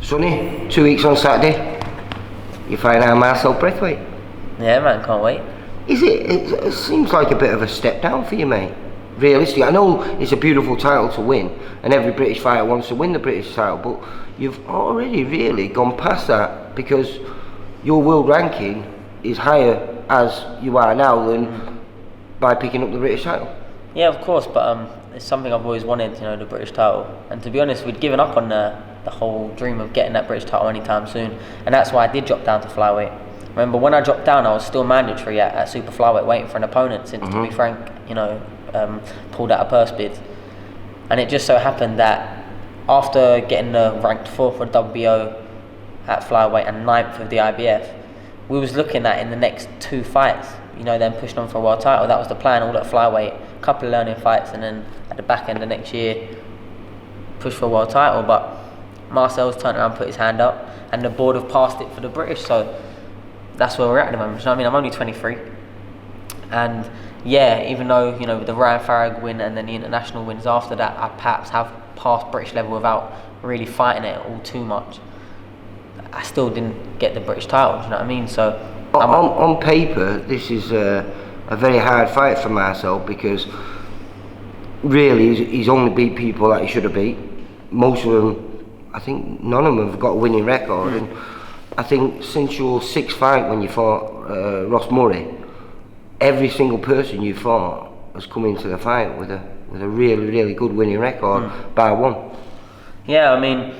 Sonny, 2 weeks on Saturday, you find out Marcel Braithwaite. Yeah, man, can't wait. It seems like a bit of a step down for you, mate. Realistically, I know it's a beautiful title to win, and every British fighter wants to win the British title, but you've already really gone past that, because your world ranking is higher as you are now than by picking up the British title. Yeah, of course, but it's something I've always wanted, the British title. And to be honest, we'd given up on the whole dream of getting that British title anytime soon, and that's why I did drop down to flyweight. Remember, when I dropped down, I was still mandatory at super flyweight, waiting for an opponent, since, to be frank, pulled out a purse bid. And it just so happened that after getting ranked 4th for WBO at flyweight and 9th of the IBF, we was looking at in the next 2 fights, then pushing on for a world title. That was the plan, all at flyweight, a couple of learning fights, and then at the back end of next year, push for a world title. But Marcel's turned around, put his hand up, and the board have passed it for the British, so that's where we're at the moment. You know what I mean? I'm only 23, and yeah, even though with the Ryan Farag win and then the international wins after that, I perhaps have passed British level without really fighting it all too much, I still didn't get the British title. Do you know what I mean? So on paper, this is a very hard fight for Marcel, because really he's only beat people that he should have beat. Most of them, I think none of them have got a winning record, and I think since your 6th fight when you fought Ross Murray, every single person you fought has come into the fight with a really, really good winning record, bar one. Yeah, I mean,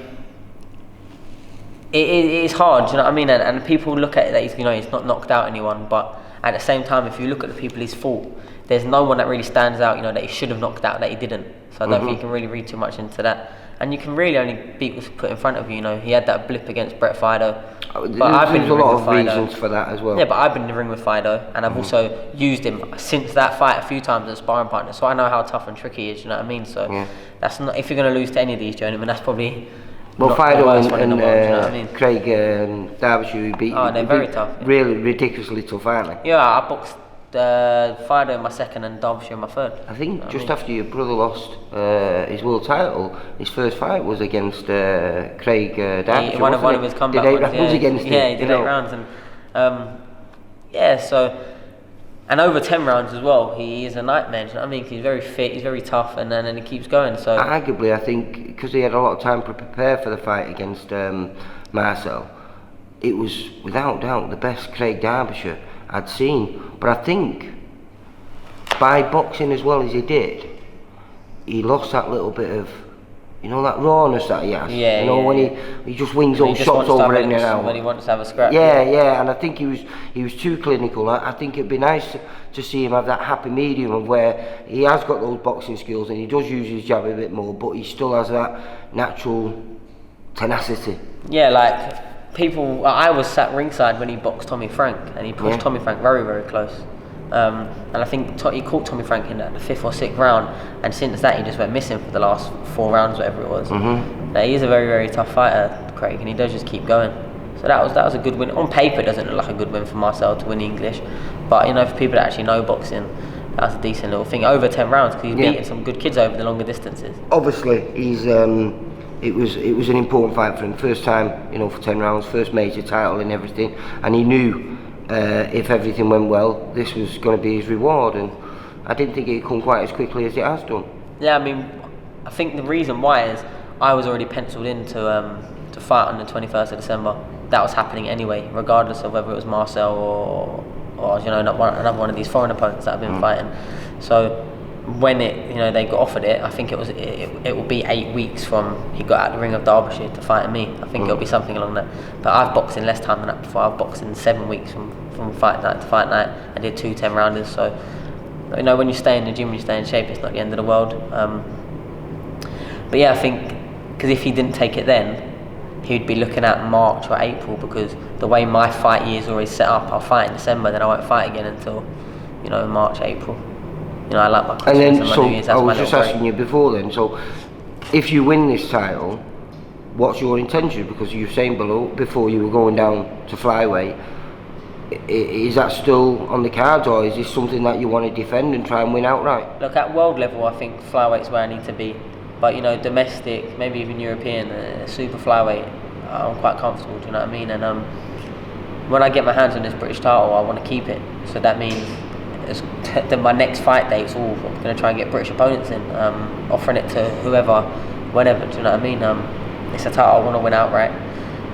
it's hard, you know what I mean? And people look at it that he's not knocked out anyone, but at the same time, if you look at the people he's fought, there's no one that really stands out, that he should have knocked out that he didn't. So I don't think you can really read too much into that. And you can really only beat what's put in front of you. He had that blip against Brett Fido. There's a lot of reasons for that as well. Yeah, but I've been in the ring with Fido, and I've also used him since that fight a few times as a sparring partner, so I know how tough and tricky he is, you know what I mean? So that's not, if you're going to lose to any of these journeymen, that's probably Fido and you know what I mean? Craig Derbyshire, who beat they're very tough. Really ridiculously tough, aren't they? Yeah, I boxed Fido in my 2nd and Derbyshire in my 3rd. I think just after your brother lost his world title, his first fight was against Craig Derbyshire. One of his comeback did 8 rounds against him. Yeah, he did 8 rounds, and so, and over 10 rounds as well. He is a nightmare. You know what I mean? He's very fit, he's very tough, and then he keeps going. So arguably, I think because he had a lot of time to prepare for the fight against Marcel, it was without doubt the best Craig Derbyshire I'd seen. But I think by boxing as well as he did, he lost that little bit of, that rawness that he has. When he just wings all shots over in and out. When he wants to have a scrap. Yeah, and I think he was too clinical. I think it'd be nice to see him have that happy medium of where he has got those boxing skills and he does use his jab a bit more, but he still has that natural tenacity. Yeah, like I was sat ringside when he boxed Tommy Frank, and he pushed Tommy Frank very, very close. And I think he caught Tommy Frank in the 5th or 6th round, and since that he just went missing for the last 4 rounds, whatever it was. Now, he is a very, very tough fighter, Craig, and he does just keep going. So that was a good win. On paper, it doesn't look like a good win for Marcel to win English, but for people that actually know boxing, that's a decent little thing. Over 10 rounds, because he's beaten some good kids over the longer distances. Obviously, he's it was an important fight for him. First time, for 10 rounds, first major title and everything, and he knew if everything went well, this was going to be his reward, and I didn't think it'd come quite as quickly as it has done. Yeah, I mean, I think the reason why is I was already penciled in to fight on the 21st of December. That was happening anyway, regardless of whether it was Marcel or another one of these foreign opponents that I've been fighting. So when they got offered it, I think it will be 8 weeks from he got out the ring of Derbyshire to fighting me. I think it'll be something along that. But I've boxed in less time than that before. I've boxed in 7 weeks from fight night to fight night. I did 2 10-rounders. So when you stay in the gym, you stay in shape. It's not the end of the world. But yeah, I think because if he didn't take it then, he'd be looking at March or April, because the way my fight year is always set up, I'll fight in December, then I won't fight again until March, April. I like my Christmas and my New Year's. I was just asking you before then, so if you win this title, what's your intention? Because you were saying before you were going down to flyweight, is that still on the cards, or is this something that you want to defend and try and win outright? Look, at world level, I think flyweight's where I need to be. But domestic, maybe even European, super flyweight, I'm quite comfortable. Do you know what I mean? And when I get my hands on this British title, I want to keep it. So that means my next fight dates, I'm going to try and get British opponents in, offering it to whoever, whenever. Do you know what I mean? It's a title I want to win outright,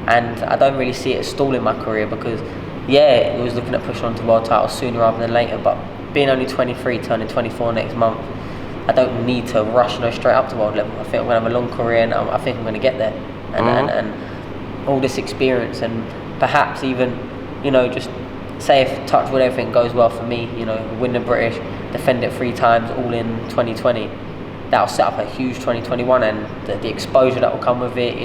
and I don't really see it stalling my career because, it was looking at pushing on to world titles sooner rather than later. But being only 23, turning 24 next month, I don't need to rush straight up to world level. I think I'm going to have a long career, and I think I'm going to get there. And all this experience, and perhaps even, just say if touch wood everything goes well for me, win the British, defend it 3 times, all in 2020. That'll set up a huge 2021, and the exposure that will come with it,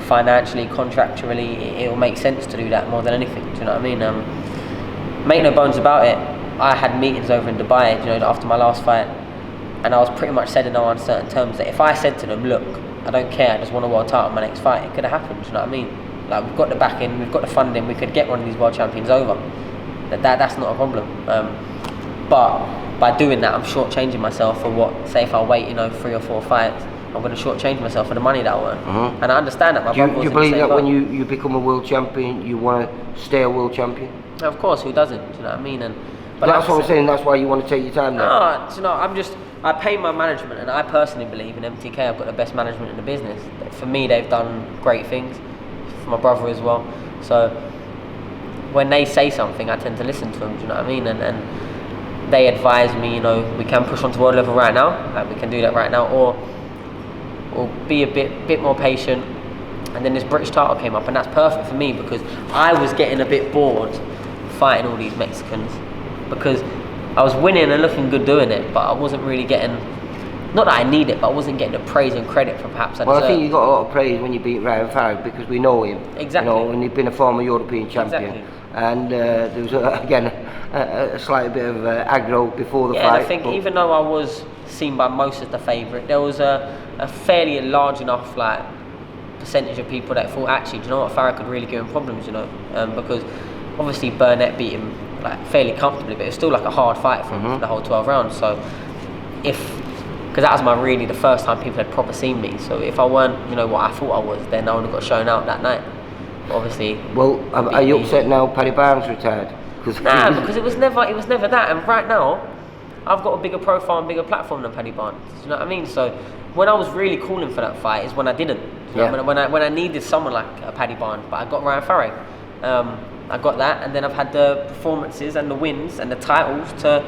financially, contractually, it will make sense to do that more than anything. Do you know what I mean? Make no bones about it. I had meetings over in Dubai, after my last fight, and I was pretty much said in no uncertain terms that if I said to them, look, I don't care, I just want a world title in my next fight, it could have happened. Do you know what I mean? Like, we've got the backing, we've got the funding, we could get one of these world champions over. That's not a problem. But by doing that, I'm shortchanging myself for what, say if I wait, 3 or 4 fights, I'm going to shortchange myself for the money that I earn. And I understand that. Do you believe that when you become a world champion, you want to stay a world champion? Of course, who doesn't? Do you know what I mean? But that's what I'm saying, that's why you want to take your time now. No, I pay my management, and I personally believe in MTK. I've got the best management in the business. For me, they've done great things. For my brother as well. So when they say something, I tend to listen to them. Do you know what I mean? And they advise me, we can push on to world level right now. Like, we can do that right now, or be a bit more patient. And then this British title came up, and that's perfect for me because I was getting a bit bored fighting all these Mexicans because I was winning and looking good doing it, but I wasn't really getting, not that I need it, but I wasn't getting the praise and credit for perhaps I deserved. I think you got a lot of praise when you beat Ryan Farrag because we know him. Exactly. And he's been a former European champion. Exactly. And there was, a slight bit of aggro before the fight. Yeah, I think even though I was seen by most as the favourite, there was a fairly large enough percentage of people that thought, actually, do you know what, Farrag could really give him problems, because obviously Burnett beat him fairly comfortably, but it was still a hard fight for him for the whole 12 rounds. So because that was really the first time people had proper seen me. So if I weren't, what I thought I was, then I would have got shown out that night. But obviously. Well, are you upset now Paddy Barnes retired? Nah, because it was never that. And right now, I've got a bigger profile and bigger platform than Paddy Barnes. Do you know what I mean? So when I was really calling for that fight is when I didn't. You know, when I needed someone like a Paddy Barnes, but I got Ryan Farrag. I got that, and then I've had the performances and the wins and the titles to,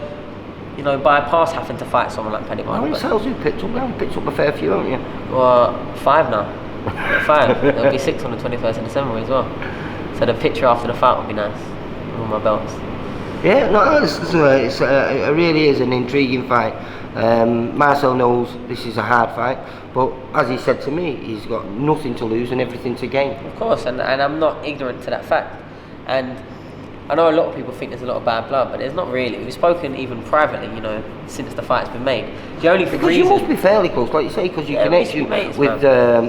bypass having to fight someone like Paddy Barnes. How many sales you picked up now? You picked up a fair few, haven't you? Well, 5 now. 5. There'll be 6 on the 21st of December as well. So the picture after the fight would be nice. All my belts. Yeah, no, it really is an intriguing fight. Marcel knows this is a hard fight, but as he said to me, he's got nothing to lose and everything to gain. Of course, and I'm not ignorant to that fact. And I know a lot of people think there's a lot of bad blood, but there's not really. We've spoken even privately, since the fight's been made. The only because you must be fairly close, like you say, because you connect with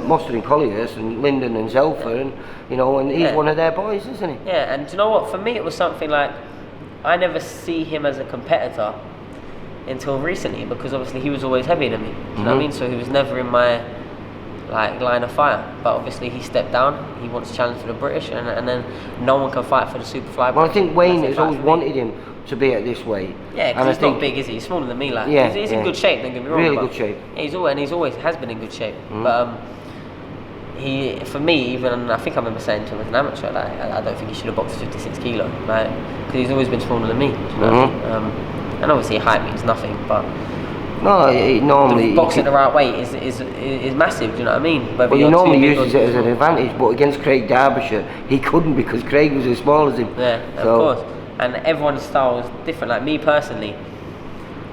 Mustard and Colliers and Lyndon and Zelfa, and and he's one of their boys, isn't he? Yeah, and do you know what? For me, it was something like I never see him as a competitor until recently, because obviously he was always heavier than me. Do you know what I mean? So he was never in my line of fire, but obviously he stepped down. He wants to challenge for the British, and then no one can fight for the super flyweight. Well, I think Wayne has always wanted him to be at this weight. Yeah, because he's not big, is he? He's smaller than me. He's in good shape. Don't get me wrong. Really good shape. Yeah, he's always has been in good shape. But for me, even I think I remember saying to him as an amateur, I don't think he should have boxed 56 kilo, because he's always been smaller than me. Do you know? And obviously height means nothing, but. No, normally boxing the right weight is massive. Do you know what I mean? Well, he normally uses it as an advantage, but against Craig Derbyshire, he couldn't because Craig was as small as him. Yeah, of course. And everyone's style is different. Like me personally,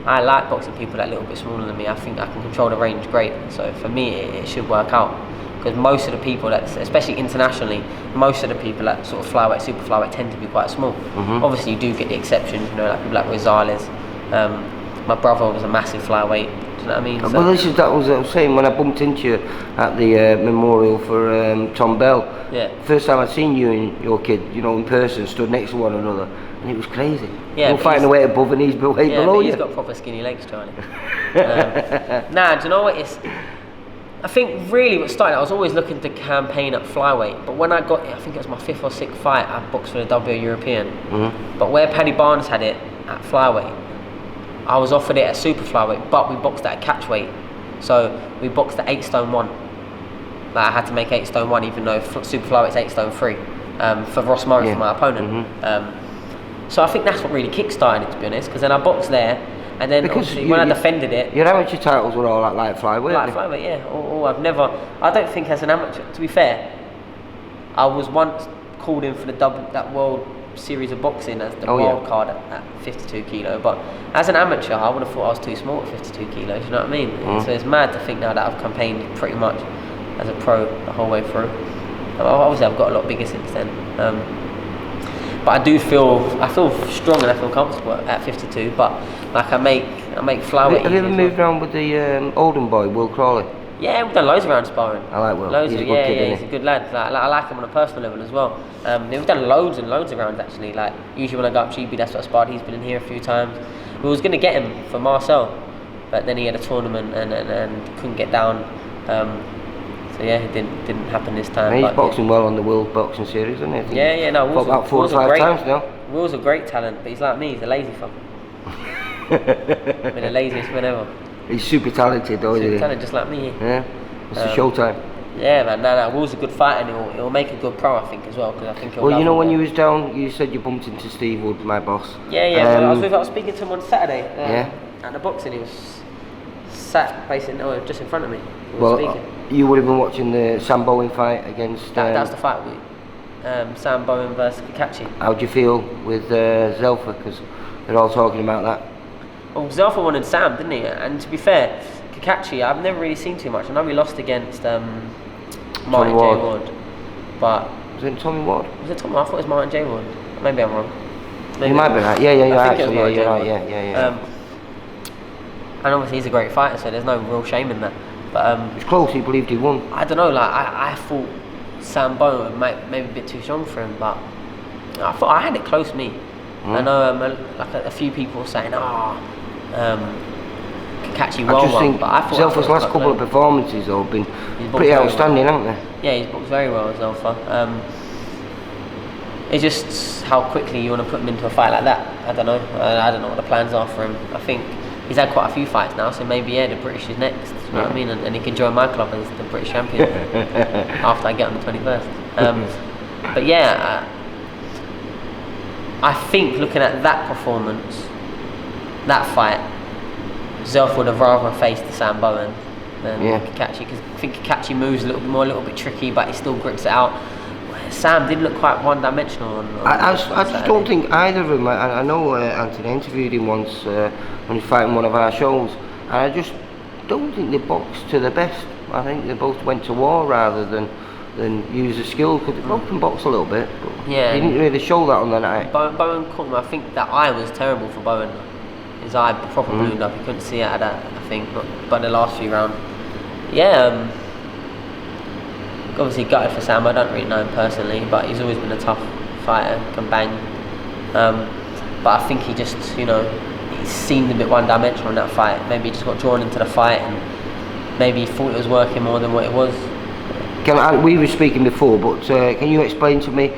I like boxing people that are a little bit smaller than me. I think I can control the range great. So for me, it should work out. Because most of the people especially internationally, most of the people that sort of flyweight, super flyweight tend to be quite small. Obviously, you do get the exceptions. Like people like Rosales. My brother was a massive flyweight. Do you know what I mean? Well, that was what I was saying when I bumped into you at the memorial for Tom Bell. Yeah. First time I'd seen you and your kid, in person, stood next to one another, and it was crazy. Yeah. You're fighting the weight above and he's the weight below you. He's got proper skinny legs, Charlie. Nah, do you know what? I think really what started, I was always looking to campaign at flyweight, but when I got it, I think it was my 5th or 6th fight, I boxed for the WBO European. But where Paddy Barnes had it at flyweight, I was offered it at super flyweight, but we boxed at a catchweight. So we boxed at 8 stone 1. Like I had to make 8 stone 1, even though super flyweight's 8 stone 3 for Ross Morris, for my opponent. So I think that's what really kick-started it, to be honest, because then I boxed there, and then because when I defended it... Your amateur titles were all at light flyweight, light flyweight, yeah. I don't think as an amateur, to be fair, I was once called in for that World Series of Boxing as the wild card at 52 kilo, but as an amateur, I would have thought I was too small at 52 kilos, you know what I mean? So it's mad to think now that I've campaigned pretty much as a pro the whole way through. Obviously I've got a lot bigger since then. But I feel strong and I feel comfortable at 52. But like I make flyweight. Have you ever moved around with the Oldham boy, Will Crawley? Yeah, we've done loads of round sparring. I like Will. Loads he's of, a good kid, he's a good lad. I like him on a personal level as well. We've done loads and loads of rounds actually. Like usually when I go up GB, that's what I sparred. He's been in here a few times. We was going to get him for Marcel, but then he had a tournament and couldn't get down. So yeah, it didn't happen this time. He's boxing well on the World Boxing Series, isn't he? No, Will's about 4 or 5 times now. Will's a great talent, but he's like me, he's a lazy fucker. Been the laziest man ever. He's super talented though, super talented, just like me. Yeah, it's a showtime. Yeah man, no, Will's a good fighter and he'll make a good pro, I think, as well, because I think he'll you know when you was down, you said you bumped into Steve Wood, my boss. Yeah, I was speaking to him on Saturday at the boxing. He was sat basically just in front of me. You would have been watching the Sam Bowen fight against... That's the fight with Sam Bowen versus Kakachi. How do you feel with Zelfa? Because they're all talking about that. Well, Zelfa wanted Sam, didn't he? And to be fair, Kakachi, I've never really seen too much. I know we lost against Martin J. Ward. But... Was it Tommy Ward? Was it Tommy? I thought it was Martin J. Ward. Maybe I'm wrong. You might be right. Yeah, you're right. Yeah. And obviously he's a great fighter, so there's no real shame in that. But it's close. He believed he won. I don't know. Like I thought Sam Bowen maybe a bit too strong for him, but I thought I had it close. Me. I know like a few people saying, Kakachi well won, but I thought Zelfa's last couple of performances have been pretty outstanding, haven't they? Yeah, he's boxed very well, Zelfa. It's just how quickly you want to put him into a fight like that. I don't know. I don't know what the plans are for him. I think he's had quite a few fights now, so maybe the British is next. You know what I mean? And he can join my club as the British champion after I get on the 21st. But yeah, I think looking at that performance, that fight, Zelf would have rather faced the Sam Bowen than Kakachi, because I think Kakachi moves a little bit tricky, but he still grips it out. Sam did look quite one-dimensional. I just don't think either of them. I know Anthony interviewed him once when he was fighting one of our shows, and I just don't think they boxed to the best. I think they both went to war rather than use the skill, because they both can box a little bit, but they didn't really show that on the night. Bowen caught him. I think that eye was terrible for Bowen. His eye proper ballooned up. He couldn't see it at that, I think, but the last few rounds. Obviously gutted for Sam. I don't really know him personally, but he's always been a tough fighter, can bang. But I think he just, he seemed a bit one-dimensional in that fight. Maybe he just got drawn into the fight, and maybe he thought it was working more than what it was. We were speaking before, but can you explain to me?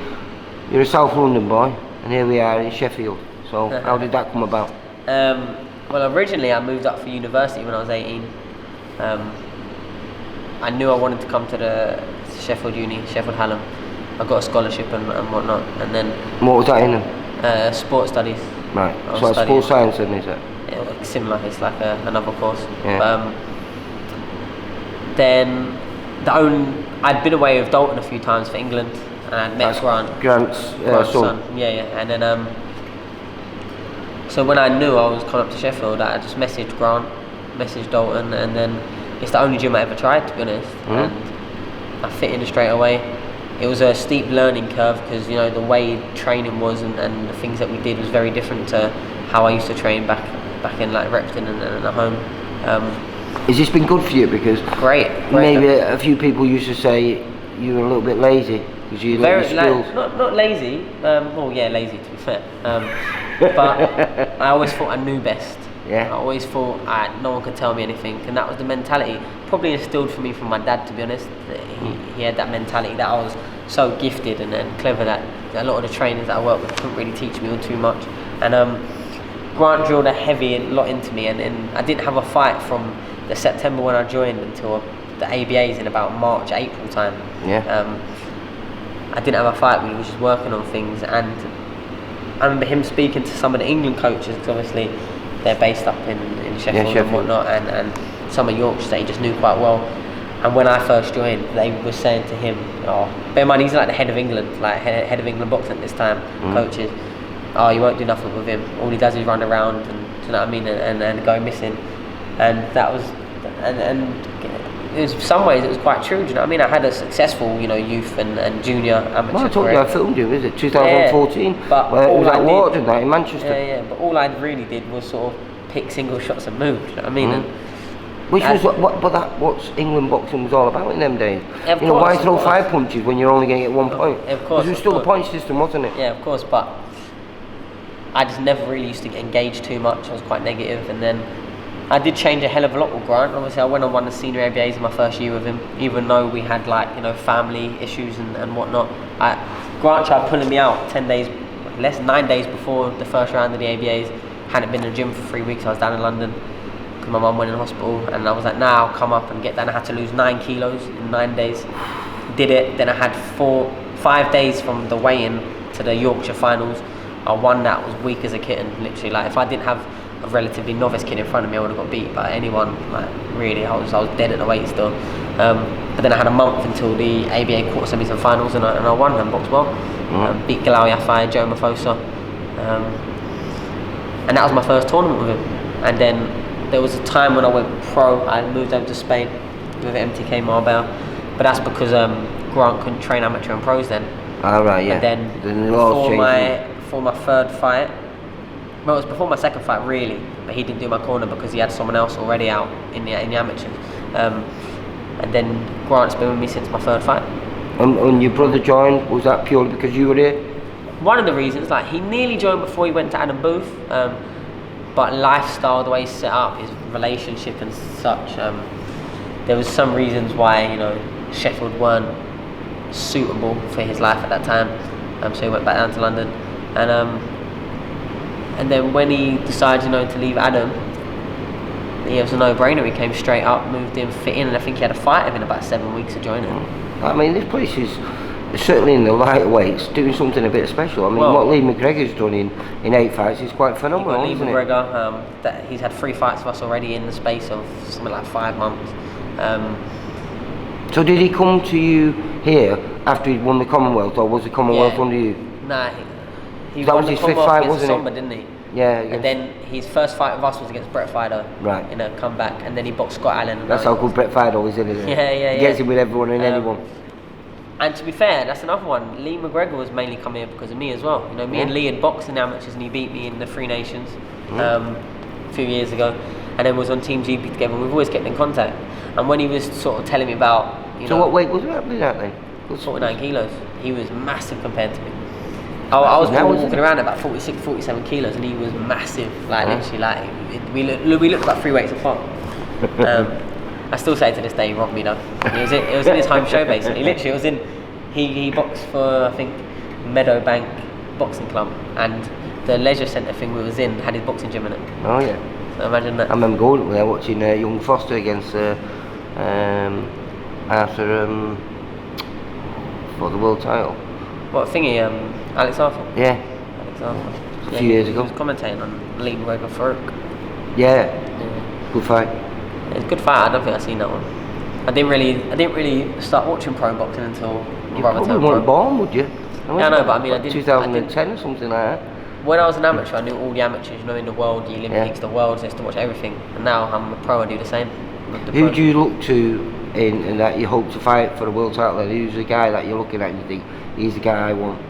You're a South London boy, and here we are in Sheffield. So how did that come about? Well, originally I moved up for university when I was 18. I knew I wanted to come to the Sheffield Uni, Sheffield Hallam. I got a scholarship and whatnot, and then... What was that in them? Sport studies. Right, so it's sports science then, is it? Yeah, similar, it's like another course. Yeah. Then I'd been away with Dalton a few times for England, and I'd met Grant's son. Yeah, and then so when I knew I was coming up to Sheffield, I just messaged Grant, messaged Dalton, and then it's the only gym I ever tried, to be honest. And I fit in straight away. It was a steep learning curve, because the way training was and the things that we did was very different to how I used to train back in like Repton and at home. Has this been good for you? Because great. Maybe a few people used to say you were a little bit lazy because you learned your skills. Not lazy. Lazy to be fair. But I always thought I knew best. Yeah. I always thought no one could tell me anything, and that was the mentality probably instilled for me from my dad, to be honest. He had that mentality that I was so gifted and clever that a lot of the trainers that I worked with couldn't really teach me all too much. And Grant drilled a lot into me, and I didn't have a fight from the September when I joined until the ABAs in about March, April time. Yeah. I didn't have a fight, we were just working on things, and I remember him speaking to some of the England coaches, because obviously they're based up in Sheffield and whatnot, and some of Yorkshire that he just knew quite well. And when I first joined, they were saying to him, bear in mind he's like the head of England, like head of England boxing at this time, coaches, you won't do nothing with him, all he does is run around, and do you know what I mean, and go missing. And that was, and in some ways it was quite true, do you know what I mean? I had a successful, youth and junior amateur Well, I told you I filmed you, is it 2014? Yeah, but well, it was at Warden in Manchester. Yeah, but all I really did was sort of pick single shots and move, do you know what I mean? And which was what's England boxing was all about in them days. Of you know, why course, throw 5 punches when you're only going to get 1 point? Of course. Because it was still a point system, wasn't it? Yeah, of course, but I just never really used to get engaged too much. I was quite negative, and then I did change a hell of a lot with Grant. Obviously, I went on one of the senior ABAs in my first year with him, even though we had family issues and whatnot. Grant tried pulling me out 9 days before the first round of the ABAs. Hadn't been in the gym for 3 weeks. I was down in London because my mum went in hospital, and I was like, "Now I'll come up and get down." I had to lose 9 kilos in 9 days. Did it. Then I had 5 days from the weigh-in to the Yorkshire finals. I won that. Was weak as a kitten, literally. Like, if I didn't have a relatively novice kid in front of me, I would have got beat by anyone. Like, really, I was dead at the weight still. But then I had a month until the ABA quarter semis and finals, and I won and boxed well. Beat Galal Yafai, Joe Mafosa, and that was my first tournament with him. And then there was a time when I went pro. I moved over to Spain with MTK Marbella, but that's because Grant couldn't train amateur and pros then. Right, yeah. And then before my third fight, well, it was before my second fight really, but he didn't do my corner because he had someone else already out in the amateurs. And then Grant's been with me since my third fight. And your brother joined, was that purely because you were here? One of the reasons, like, he nearly joined before he went to Adam Booth, but lifestyle, the way he's set up, his relationship and such, there was some reasons why, Sheffield weren't suitable for his life at that time, so he went back down to London. And then when he decided, to leave Adam, it was a no-brainer. He came straight up, moved in, fit in, and I think he had a fight within about 7 weeks of joining. I mean, this place is certainly in the lighter weights doing something a bit special. I mean, what Lee McGregor's done in 8 fights is quite phenomenal, Lee isn't McGregor, that he's had 3 fights with us already in the space of something like 5 months. So did he come to you here after he'd won the Commonwealth, or was the Commonwealth under you? Nah, he that won was the his 5th Commonwealth fight, against wasn't Somba, it? didn't he? Yeah. And then his first fight with us was against Braithwaite, right, in a comeback, and then he boxed Scott Allen. That's how good Braithwaite is, isn't it? Yeah. He gets in with everyone and anyone. And to be fair, that's another one. Lee McGregor was mainly coming here because of me as well. Me and Lee had boxed in the amateurs, and he beat me in the Three Nations a few years ago, and then was on Team GP together. We've always kept in contact. And when he was sort of telling me about, so what weight was that then? 49 kilos. He was massive compared to me. I was walking around at about 46, 47 kilos, and he was massive. Like literally, like we looked like 3 weights apart. I still say to this day, he robbed me though. It was in his home show basically. Literally, it was in. He boxed for, I think, Meadowbank Boxing Club, and the leisure centre thing we was in had his boxing gym in it. Oh yeah. So imagine that. I remember going there watching young Foster against Arthur for the world title. What thingy? Alex Arthur. Yeah. Alex Arthur. A few years ago. He was commentating on Lee McGregor Farouk. Yeah. Good fight. It was a good fight. I don't think I've seen that one. I didn't really start watching pro boxing until You probably weren't born, would you? Yeah, I know, but I mean, I did 2010 or something like that. When I was an amateur, I knew all the amateurs, in the world, the Olympics, the Worlds. I used to watch everything. And now I'm a pro, I do the same. Who do you look to in that you hope to fight for a world title? Who's the guy that you're looking at and you think, he's the guy I want?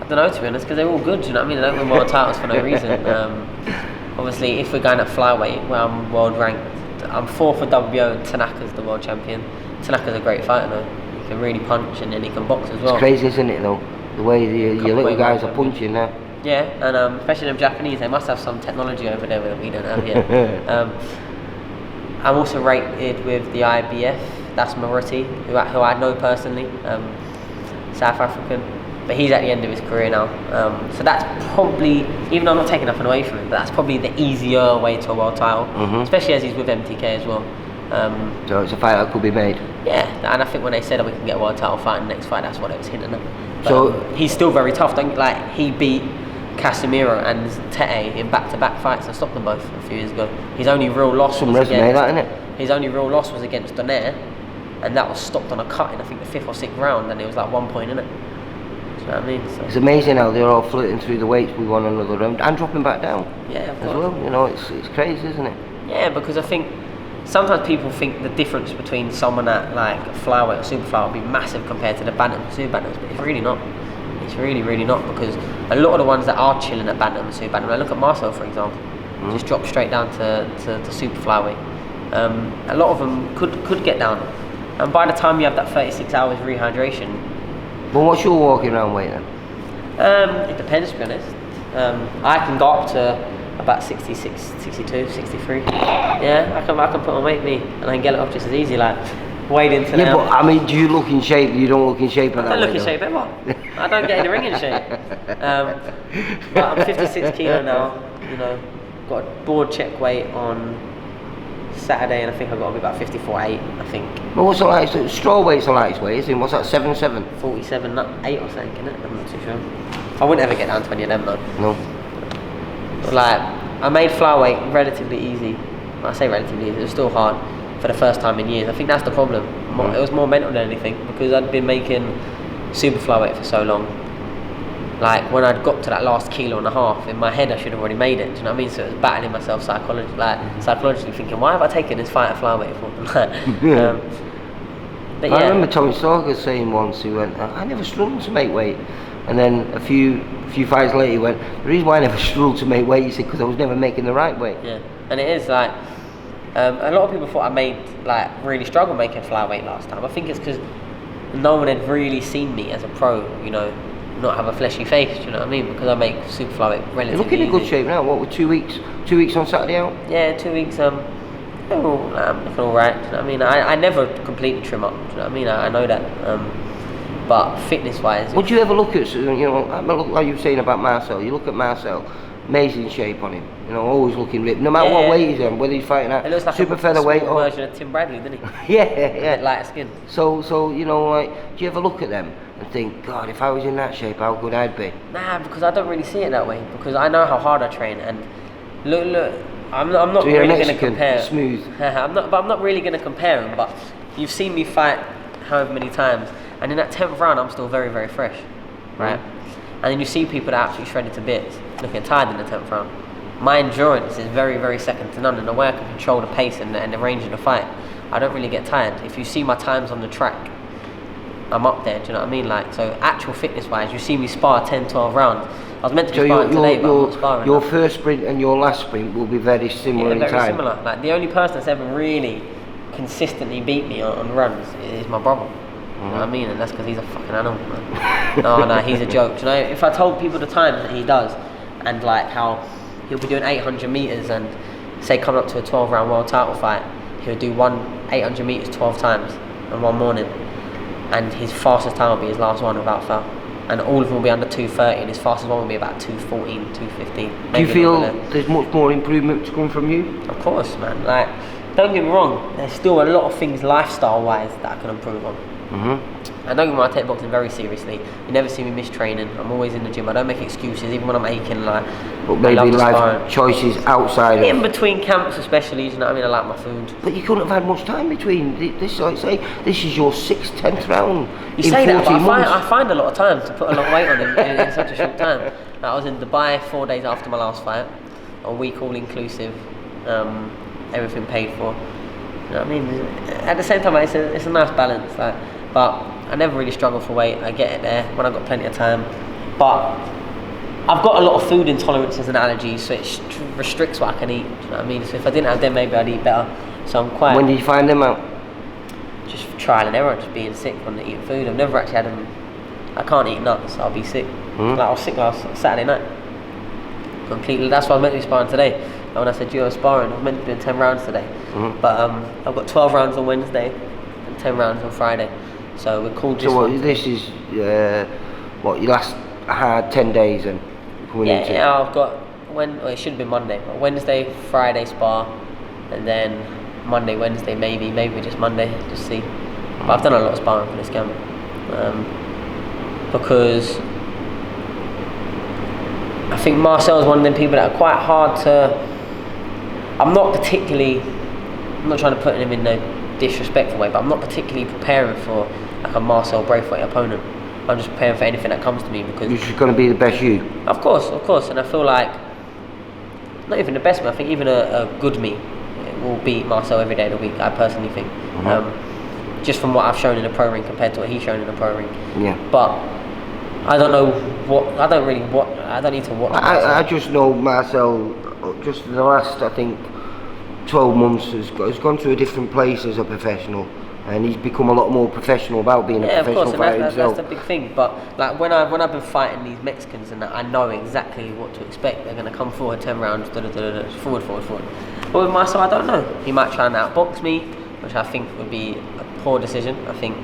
I don't know, to be honest, because they're all good, you know what I mean? They don't win world titles for no reason. Obviously, if we're going at flyweight, where I'm world ranked, I'm 4th for WBO, and Tanaka's the world champion. Tanaka's a great fighter though. He can really punch, and then he can box as well. It's crazy, isn't it though? The way your little guys are punching now. Yeah, and especially them Japanese, they must have some technology over there that we don't have here. I'm also rated with the IBF. That's Maruti, who I know personally, South African, but he's at the end of his career now. So that's probably, even though I'm not taking nothing away from him, but that's probably the easier way to a world title, especially as he's with MTK as well. So it's a fight that could be made. Yeah, and I think when they said that we can get a world title fight in the next fight, that's what it was hinting at. But, So he's still very tough. He beat Casemiro and Tete in back-to-back fights and stopped them both a few years ago. His only real loss some was resume, against, that, innit? His only real loss was against Donaire, and that was stopped on a cut in I think the 5th or 6th round, and it was like 1 point in it. Do you know what I mean? So, It's amazing how they're all flirting through the weights with one another and dropping back down. yeah, of As course. well, you know, it's crazy, isn't it? Yeah, because I think sometimes people think the difference between someone at like flyweight or super flyweight will be massive compared to the bantam and super bantams, but it's really not. It's really, really not, because a lot of the ones that are chilling at bantam and super bantam, I look at Marcel for example, just dropped straight down to super flyweight. A lot of them could get down, and by the time you have that 36 hours rehydration. But what's your walking around weight then? It depends, to be honest. I can go up to about 66, 62, 63. Yeah, I can put on weight, me, and I can get it up just as easy, like wade into Yeah, now. but I mean, do you look in shape? You don't look in shape at I that don't look weight, in shape ever. I don't get in the ring in shape. But I'm 56 kilo now, you know, got a board check weight on Saturday, and I think I've got to be about 54.8, I think. Well, what's the light? Straw weight's the lightest weight, isn't it? What's that, 7'7"? 47.8 or something, isn't it? I'm not too sure. I wouldn't ever get down to any of them though. No. But like, I made flyweight relatively easy. I say relatively easy, it was still hard for the first time in years. I think that's the problem. It was more mental than anything, because I'd been making super flyweight for so long. Like, when I'd got to that last kilo and a half, in my head I should have already made it, do you know what I mean? So it was battling myself psychologically thinking, why have I taken this fight at flyweight for? But I yeah. remember Tommy Stalker saying once, he went, I never struggled to make weight. And then a few fights later he went, the reason why I never struggled to make weight, he said, because I was never making the right weight. Yeah, and it is like, a lot of people thought I made, like, really struggle making flyweight last time. I think it's because no one had really seen me as a pro, you know, not have a fleshy face, do you know what I mean? Because I make super flyweight relatively You're looking in good easy. shape now. What, with 2 weeks? 2 weeks on Saturday out? Yeah, 2 weeks, I'm looking alright, do you know what I mean? I never completely trim up, do you know what I mean? I know that, but fitness-wise... Would you ever look at, you know, like you were saying about Marcel, you look at Marcel, amazing shape on him, you know, always looking ripped, no matter what weight he's in, whether he's fighting at it looks like super a featherweight small or... version of Tim Bradley, didn't he? Yeah, A yeah. bit lighter skin. So, you know, like, do you ever look at them and think, God, if I was in that shape, how good I'd be? Nah, because I don't really see it that way, because I know how hard I train, and look, I'm not So you're a really going to Mexican, compare. smooth. I'm not really going to compare them, but you've seen me fight however many times, and in that 10th round, I'm still very, very fresh, right? And then you see people that are absolutely shredded to bits, looking tired in the 10th round. My endurance is very, very second to none, and the way I can control the pace and the range of the fight, I don't really get tired. If you see my times on the track, I'm up there, do you know what I mean? Like, so actual fitness-wise, you see me spar 10, 12 rounds. I was meant to be sparring today, but I'm not sparring. Your first sprint and your last sprint will be very similar in very time. similar. Like, the only person that's ever really consistently beat me on runs is my brother. You know what I mean? And that's because he's a fucking animal, man. No, he's a joke. Do you know, if I told people the times that he does, and like how he'll be doing 800 meters and say coming up to a 12-round world title fight, he'll do 800 meters 12 times in one morning, and his fastest time will be his last one without foul. And all of them will be under 2:30, and his fastest one will be about 2:14, 2:15. Do you feel there's much more improvement to come from you? Of course, man. Like, don't get me wrong, there's still a lot of things lifestyle-wise that I can improve on. And don't get me wrong, I take boxing very seriously. You never see me miss training. I'm always in the gym. I don't make excuses, even when I'm aching. Like, But I maybe love to life spar. choices outside In of... between camps, especially, you know what I mean. I like my food. But you couldn't have had much time between. This, like say, this is your 6th, 10th round You in say 14 that, but months. I find a lot of time to put a lot of weight on in such a short time. Like, I was in Dubai 4 days after my last fight, a week all inclusive, everything paid for. You know what I mean? At the same time, it's a nice balance. Like, but I never really struggle for weight. I get it there when I've got plenty of time. But I've got a lot of food intolerances and allergies, so it restricts what I can eat. Do you know what I mean? So if I didn't have them, maybe I'd eat better. So I'm quite... When did you find them out? Just trial and error, just being sick when eating food. I've never actually had them... I can't eat nuts, I'll be sick. Like, I was sick last Saturday night. completely. That's why I was meant to be sparring today. And when I said you were sparring, I was meant to be doing 10 rounds today. But I've got 12 rounds on Wednesday and 10 rounds on Friday. So we're called this one. So this is what your last hard 10 days and coming into? Yeah, I've got it should have been Monday. But Wednesday, Friday spar, and then Monday, Wednesday maybe just Monday, just see. But I've done a lot of sparring for this camp because I think Marcel is one of them people that are quite hard to. I'm not trying to put him in no disrespectful way, but I'm not particularly preparing for like a Marcel Braithwaite opponent. I'm just preparing for anything that comes to me because you're just going to be the best you. Of course, and I feel like not even the best me. I think even a good me will beat Marcel every day of the week. I personally think, just from what I've shown in the pro ring compared to what he's shown in the pro ring. Yeah. But I don't know I don't need to watch. I just know Marcel. Just in the last, I think, 12 months has gone to a different place as a professional, and he's become a lot more professional about being a professional fighter himself. That's the big thing. But like when I've been fighting these Mexicans and that, I know exactly what to expect. They're going to come forward 10 rounds, forward. But with Marcel, I don't know. He might try and outbox me, which I think would be a poor decision. I think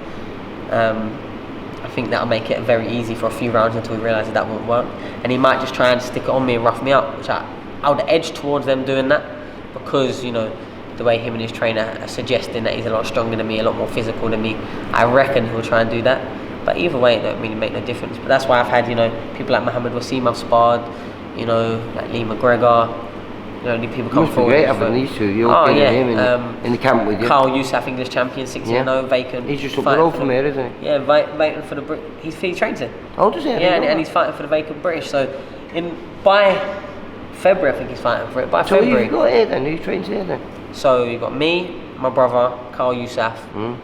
that'll make it very easy for a few rounds until he realises that won't work. And he might just try and stick it on me and rough me up, which I would edge towards them doing that because, the way him and his trainer are suggesting that he's a lot stronger than me, a lot more physical than me. I reckon he'll try and do that. But either way, it don't really make no difference. But that's why I've had, people like Muhammad Wasim I've sparred, like Lee McGregor. People come forward. Great having these two. You're him in the camp with you. Carl Youssef, English champion, 6-0, vacant. He's just up the road from here, isn't he? Yeah, vacant for the he trains it. Oh, does he? Yeah, and he's fighting for the vacant British. So by February, I think he's fighting for it. By February. Who you got here then? Who trains here then? So you've got me, my brother, Carl Youssef,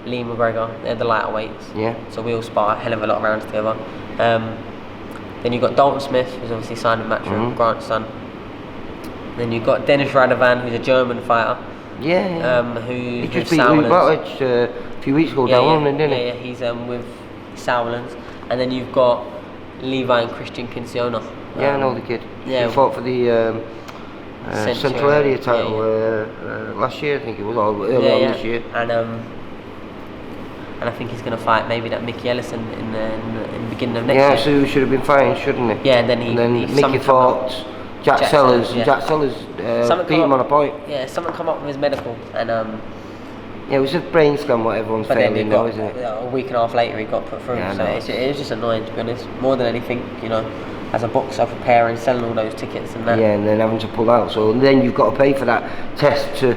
Lee McGregor. They're the lighter weights. Yeah. So we all spar a hell of a lot of rounds together. Then you've got Dalton Smith, who's obviously signed with Matchroom, Grant's son. Then you've got Dennis Radovan, who's a German fighter. Yeah. Who's he just with beat Louis Sauerlands. Batich a few weeks ago down London, didn't he? Yeah, he's with Sauerlands. And then you've got Levi and Christian Kinciona. Yeah, I know the kid. Yeah. He fought for the Central Area title last year, I think it was, or earlier on this year. And I think he's going to fight maybe that Mickey Ellison in the beginning of next year. Yeah, so he should have been fighting, shouldn't he? Yeah, and then Mickey fought Jack Sellers, and Jack Sellers beat him on a point. Yeah, something come up with his medical, and yeah, it was a brain scan what everyone's failing now, isn't it? A week and a half later he got put through, Yeah, so it was just annoying, to be honest, more than anything, as a boxer preparing, selling all those tickets and that. Yeah, and then having to pull out, so then you've got to pay for that test to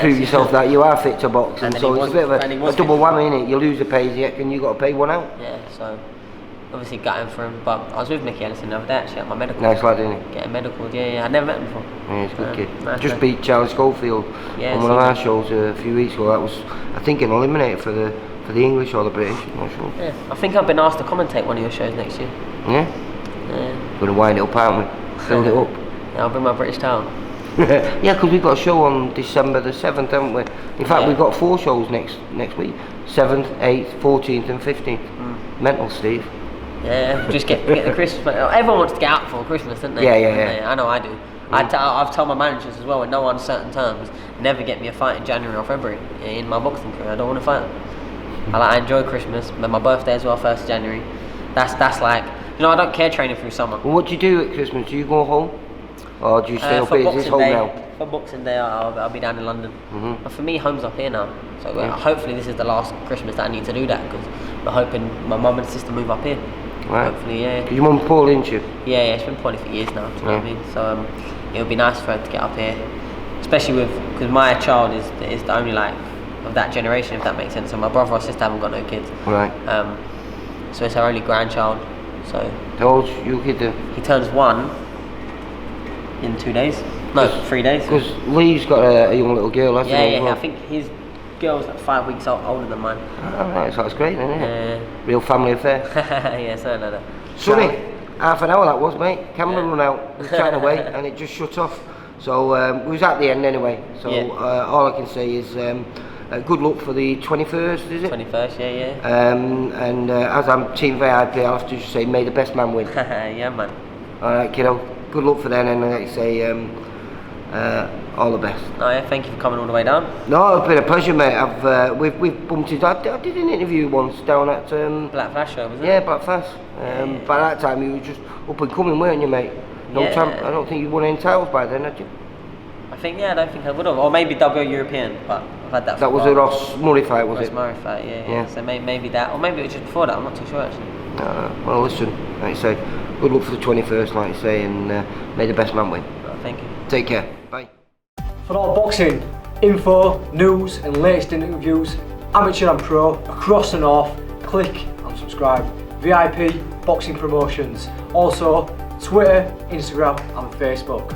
prove yourself that you are fit to box, and so it's a bit of a double whammy, innit? You lose a paycheck and you've got to pay one out. Yeah, so obviously gutting for him, but I was with Mickey Ellison the other day actually at my medical. Nice lad, isn't he? Getting medical, yeah, I'd never met him before. Yeah, he's a good kid. Nice Just man. beat Charlie Schofield on one of our shows a few weeks ago. That was, I think, an eliminator for the English or the British, I'm not sure. Yeah, I think I've been asked to commentate one of your shows next year. Yeah? Yeah. Going to wind it up, aren't we? Fill it up. Yeah, I'll bring my British towel. Yeah, because we've got a show on December the 7th, haven't we? In fact, we've got 4 shows next week. 7th, 8th, 14th and 15th. Mental, Steve. Yeah, just get the Christmas. Everyone wants to get out for Christmas, don't they? Yeah. I know I do. I've told my managers as well, in no uncertain terms, never get me a fight in January or February in my boxing career. I don't want to fight. I enjoy Christmas, but my birthday as well, 1st of January. That's like, I don't care training through summer. Well, what do you do at Christmas? Do you go home? Or do you stay up here? Is this home now? For Boxing Day, I'll be down in London. But for me, home's up here now. So hopefully this is the last Christmas that I need to do that, because we're hoping my mum and sister move up here. Right. Hopefully, yeah. Your mum poorly, isn't she? Yeah, she's been poorly for years now, do you know what I mean? So it would be nice for her to get up here, especially because my child is the only of that generation, if that makes sense. So my brother or sister haven't got no kids. Right. So it's our only grandchild. So how old's your kid then? He turns 1 in 2 days. No, 3 days. Because Lee's got a young little girl, hasn't he? Yeah. I think his girl's like 5 weeks older than mine. Oh, right, so that's great then, isn't it? Real family affair. Yeah, something like that. Sunny, half an hour that was, mate. Camera run out, we was chatting away, and it just shut off. So we was at the end anyway. So all I can say is good luck for the 21st, is it? 21st, yeah. And as I'm team VIP, I'll have to just say, may the best man win. Yeah, man. Alright, kiddo. good luck for them, and like you say, all the best. Oh yeah, thank you for coming all the way down. No, it's been a pleasure, mate. We've bumped into. I did an interview once down at Black Flash show, was it? Yeah, Black Flash. By that time you were just up and coming, weren't you, mate? No Yeah. time. I don't think you won any titles by then, had you? I think, yeah, I don't think I would have. Or maybe WO European, but I've had that for That a was while. a Ross Murray fight, was Ross it? Murray fight, yeah. Yeah. So maybe that, or maybe it was just before that, I'm not too sure actually. Well, listen, like you say, good luck for the 21st, like you say, and may the best man win. But thank you. Take care. Bye. For all boxing info, news and latest interviews, amateur and pro, across the north, click and subscribe. VIP Boxing Promotions. Also Twitter, Instagram and Facebook.